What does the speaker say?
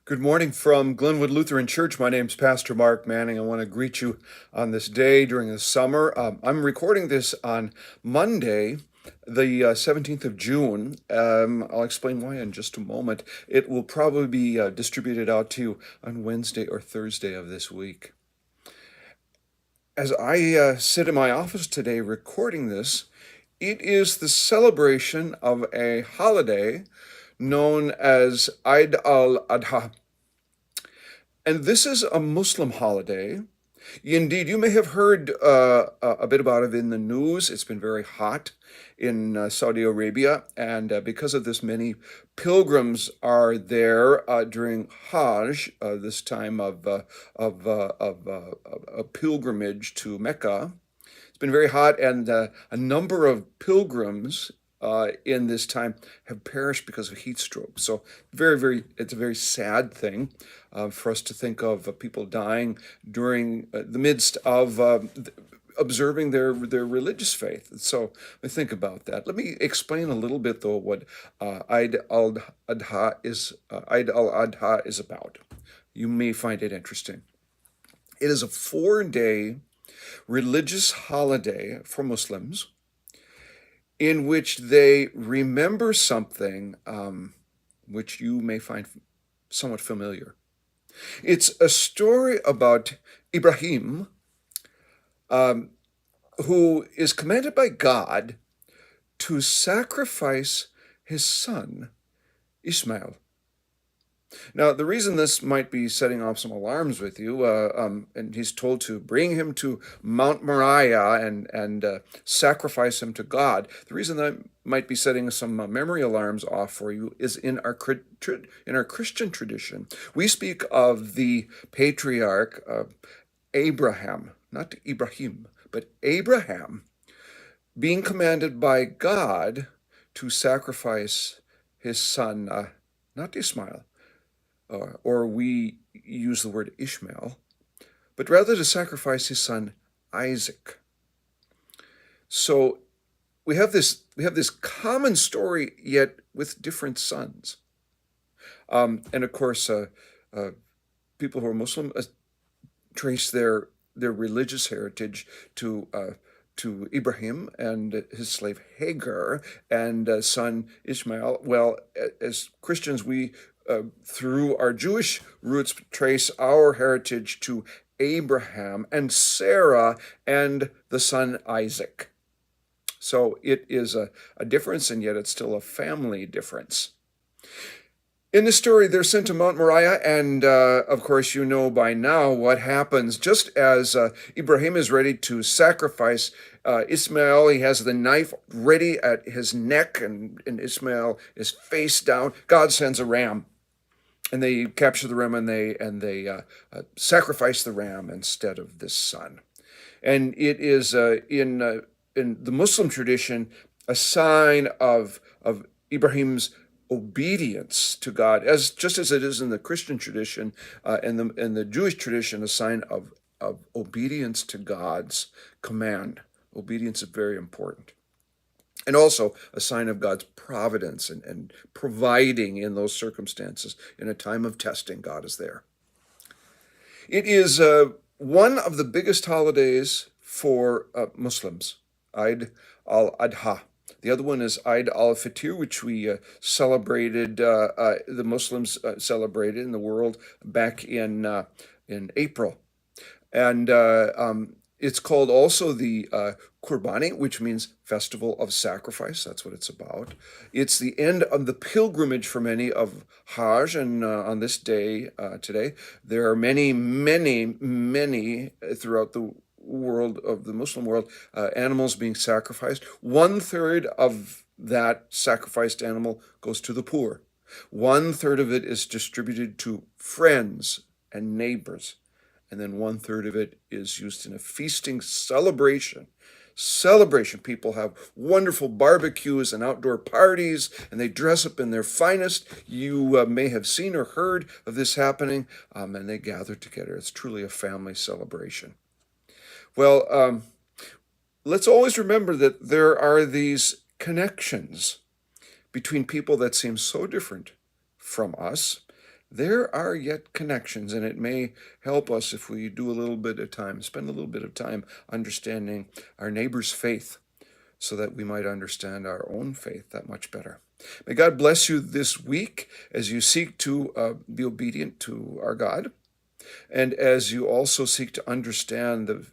Good morning from Glenwood Lutheran Church. My name's Pastor Mark Manning. I want to greet you on this day during the summer. I'm recording this on Monday, the 17th of June. I'll explain why in just a moment. It will probably be distributed out to you on Wednesday or Thursday of this week. As I sit in my office today recording this, it is the celebration of a holiday known as Eid al-Adha. And this is a Muslim holiday. Indeed, you may have heard a bit about it in the news. It's been very hot in Saudi Arabia, and because of this, many pilgrims are there during Hajj, this time of a pilgrimage to Mecca. It's been very hot, and a number of pilgrims in this time have perished because of heat stroke. So it's a very sad thing for us to think of people dying during the midst of observing their religious faith. So we think about that. Let me explain a little bit though what Eid al-Adha is about. You may find it interesting. It is a 4-day religious holiday for Muslims in which they remember something which you may find somewhat familiar. It's a story about Ibrahim, who is commanded by God to sacrifice his son, Ishmael. Now, the reason this might be setting off some alarms with you, and he's told to bring him to Mount Moriah and sacrifice him to God. The reason that might be setting some memory alarms off for you is in our Christian tradition, we speak of the patriarch Abraham, not Ibrahim, but Abraham, being commanded by God to sacrifice his son, not Ishmael, or we use the word Ishmael, but rather to sacrifice his son Isaac. So we have this common story, yet with different sons. And of course, people who are Muslim trace their religious heritage to Ibrahim and his slave Hagar and son Ishmael. Well, as Christians, we through our Jewish roots trace our heritage to Abraham and Sarah and the son Isaac. So it is a difference, and yet it's still a family difference. In the story, they're sent to Mount Moriah, and of course, you know by now what happens. Just as Ibrahim is ready to sacrifice Ishmael, he has the knife ready at his neck, and Ishmael is face down. God sends a ram, and they capture the ram, and they sacrifice the ram instead of this son. And it is in the Muslim tradition a sign of Ibrahim's obedience to God, just as it is in the Christian tradition and the Jewish tradition, a sign of obedience to God's command. Obedience is very important. And also a sign of God's providence and providing in those circumstances. In a time of testing, God is there. It is one of the biggest holidays for Muslims, Eid al-Adha. The other one is Eid al-Fitr, which we celebrated, the Muslims celebrated in the world back in April. And it's called also the Qurbani, which means festival of sacrifice. That's what it's about. It's the end of the pilgrimage for many of Hajj, and on this day today, there are many throughout the world of the Muslim world, animals being sacrificed. 1/3 of that sacrificed animal goes to the poor. 1/3 of it is distributed to friends and neighbors. And then 1/3 of it is used in a feasting celebration. People have wonderful barbecues and outdoor parties, and they dress up in their finest. You may have seen or heard of this happening, and they gather together. It's truly a family celebration. Well, let's always remember that there are these connections between people that seem so different from us, there are yet connections, and it may help us if we do a little bit of time, spend a little bit of time understanding our neighbor's faith so that we might understand our own faith that much better. May God bless you this week as you seek to be obedient to our God, and as you also seek to understand the